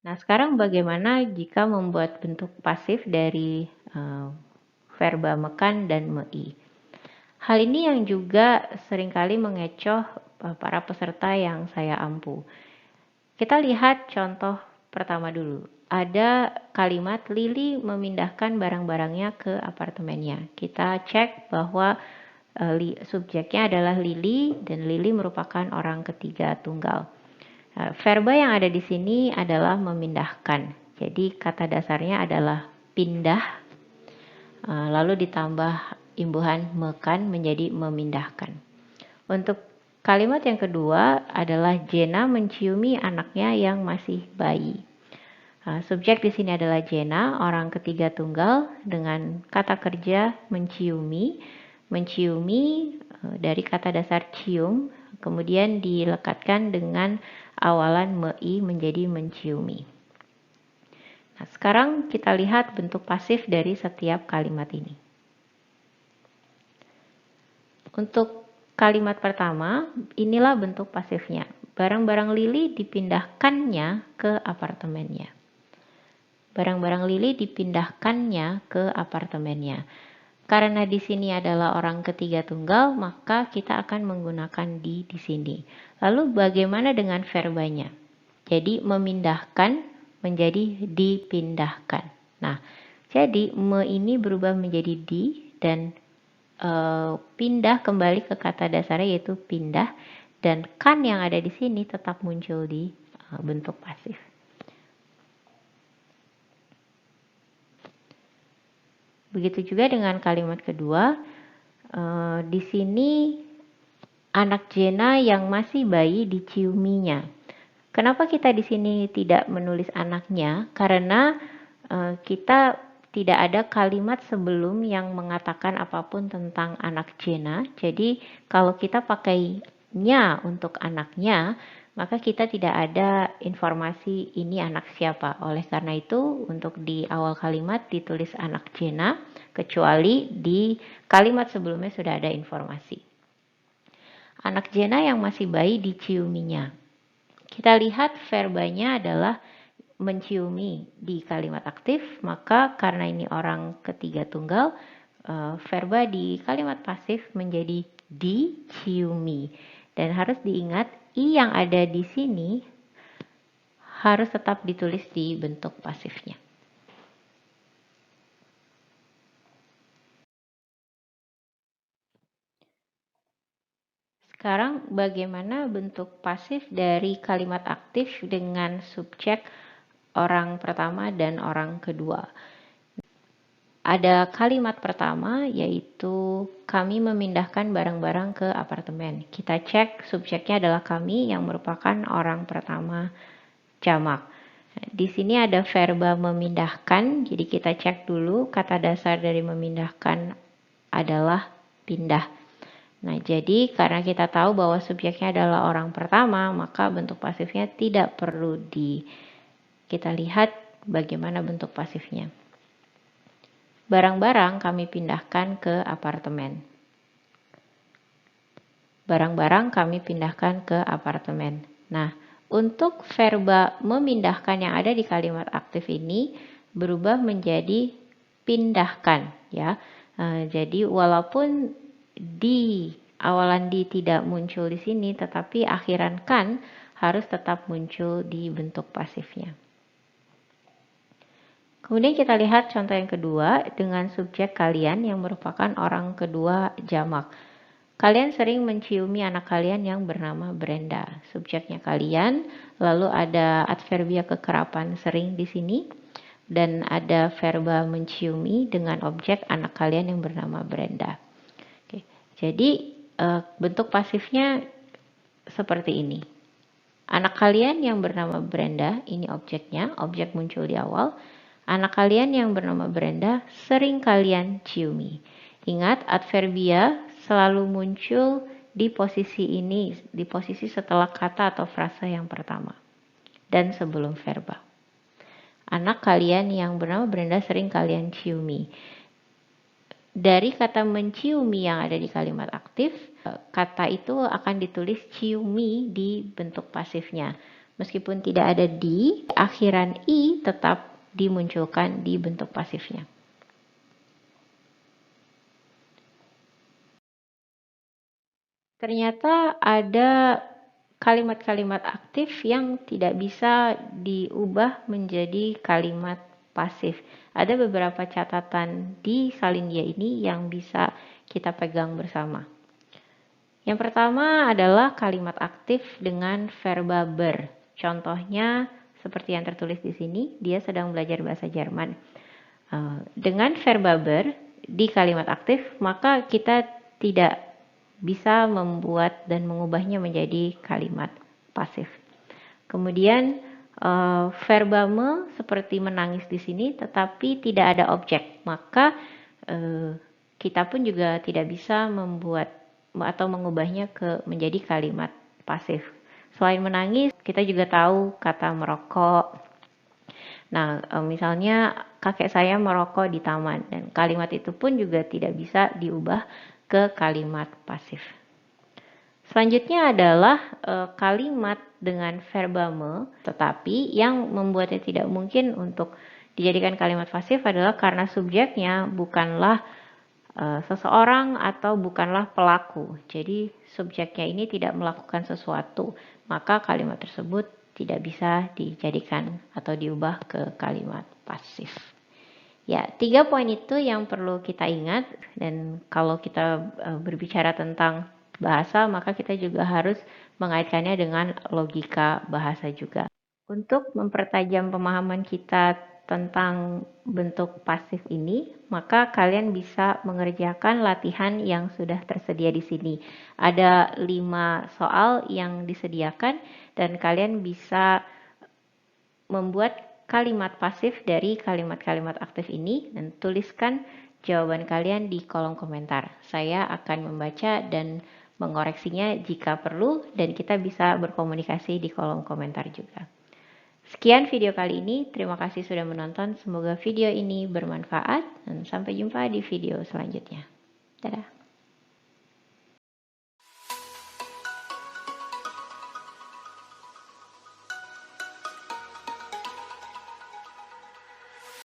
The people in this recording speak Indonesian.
Nah, sekarang bagaimana jika membuat bentuk pasif dari verba mekan dan mei? Hal ini yang juga seringkali mengecoh para peserta yang saya ampu. Kita lihat contoh pertama dulu. Ada kalimat Lili memindahkan barang-barangnya ke apartemennya. Kita cek bahwa subjeknya adalah Lili dan Lili merupakan orang ketiga tunggal. Verba yang ada di sini adalah memindahkan. Jadi kata dasarnya adalah pindah, lalu ditambah imbuhan mekan menjadi memindahkan. Untuk kalimat yang kedua adalah Jena menciumi anaknya yang masih bayi. Subjek di sini adalah Jena, orang ketiga tunggal dengan kata kerja menciumi. Menciumi dari kata dasar cium, kemudian dilekatkan dengan awalan mei menjadi menciumi. Nah, sekarang kita lihat bentuk pasif dari setiap kalimat ini. Untuk kalimat pertama, inilah bentuk pasifnya. Barang-barang Lili dipindahkannya ke apartemennya. Barang-barang Lili dipindahkannya ke apartemennya. Karena di sini adalah orang ketiga tunggal, maka kita akan menggunakan di sini. Lalu bagaimana dengan verbanya? Jadi memindahkan menjadi dipindahkan. Nah, jadi me ini berubah menjadi di dan pindah kembali ke kata dasarnya yaitu pindah, dan kan yang ada di sini tetap muncul di bentuk pasif. Begitu juga dengan kalimat kedua. Di sini anak Jena yang masih bayi diciuminya. Kenapa kita di sini tidak menulis anaknya? Karena kita tidak ada kalimat sebelum yang mengatakan apapun tentang anak Jena. Jadi kalau kita pakainya untuk anaknya, maka kita tidak ada informasi ini anak siapa. Oleh karena itu, untuk di awal kalimat ditulis anak Jena, kecuali di kalimat sebelumnya sudah ada informasi. Anak Jena yang masih bayi diciuminya. Kita lihat verbanya adalah menciumi di kalimat aktif, maka karena ini orang ketiga tunggal, verba di kalimat pasif menjadi diciumi. Dan harus diingat, i yang ada di sini harus tetap ditulis di bentuk pasifnya. Sekarang bagaimana bentuk pasif dari kalimat aktif dengan subjek orang pertama dan orang kedua? Ada kalimat pertama yaitu kami memindahkan barang-barang ke apartemen. Kita cek subjeknya adalah kami yang merupakan orang pertama jamak. Di sini ada verba memindahkan, jadi kita cek dulu kata dasar dari memindahkan adalah pindah. Nah, jadi karena kita tahu bahwa subjeknya adalah orang pertama, maka bentuk pasifnya tidak perlu kita lihat bagaimana bentuk pasifnya. Barang-barang kami pindahkan ke apartemen. Barang-barang kami pindahkan ke apartemen. Nah, untuk verba memindahkan yang ada di kalimat aktif ini berubah menjadi pindahkan, ya. Jadi walaupun di awalan di tidak muncul di sini, tetapi akhiran kan harus tetap muncul di bentuk pasifnya. Kemudian kita lihat contoh yang kedua dengan subjek kalian yang merupakan orang kedua jamak. Kalian sering menciumi anak kalian yang bernama Brenda. Subjeknya kalian, lalu ada adverbia kekerapan sering di sini, dan ada verba menciumi dengan objek anak kalian yang bernama Brenda. Oke, jadi bentuk pasifnya seperti ini. Anak kalian yang bernama Brenda, ini objeknya, objek muncul di awal. Anak kalian yang bernama Brenda sering kalian ciumi. Ingat, adverbia selalu muncul di posisi ini, di posisi setelah kata atau frasa yang pertama dan sebelum verba. Anak kalian yang bernama Brenda sering kalian ciumi. Dari kata menciumi yang ada di kalimat aktif, kata itu akan ditulis ciumi di bentuk pasifnya. Meskipun tidak ada di, akhiran i tetap dimunculkan di bentuk pasifnya. Ternyata ada kalimat-kalimat aktif yang tidak bisa diubah menjadi kalimat pasif. Ada beberapa catatan di Salindia ini yang bisa kita pegang bersama. Yang pertama adalah kalimat aktif dengan verba ber. Contohnya seperti yang tertulis di sini, dia sedang belajar bahasa Jerman. Dengan verba ber di kalimat aktif, maka kita tidak bisa membuat dan mengubahnya menjadi kalimat pasif. Kemudian verba me seperti menangis di sini, tetapi tidak ada objek, maka kita pun juga tidak bisa membuat atau mengubahnya menjadi kalimat pasif. Selain menangis, kita juga tahu kata merokok. Nah, misalnya kakek saya merokok di taman, dan kalimat itu pun juga tidak bisa diubah ke kalimat pasif. Selanjutnya adalah kalimat dengan verba me, tetapi yang membuatnya tidak mungkin untuk dijadikan kalimat pasif adalah karena subjeknya bukanlah seseorang atau bukanlah pelaku. Jadi subjeknya ini tidak melakukan sesuatu, maka kalimat tersebut tidak bisa dijadikan atau diubah ke kalimat pasif. Ya, 3 poin itu yang perlu kita ingat, dan kalau kita berbicara tentang bahasa, maka kita juga harus mengaitkannya dengan logika bahasa juga. Untuk mempertajam pemahaman kita tentang bentuk pasif ini, maka kalian bisa mengerjakan latihan yang sudah tersedia di sini. Ada 5 soal yang disediakan dan kalian bisa membuat kalimat pasif dari kalimat-kalimat aktif ini dan tuliskan jawaban kalian di kolom komentar. Saya akan membaca dan mengoreksinya jika perlu, dan kita bisa berkomunikasi di kolom komentar juga. Sekian video kali ini, terima kasih sudah menonton, semoga video ini bermanfaat dan sampai jumpa di video selanjutnya. Dadah!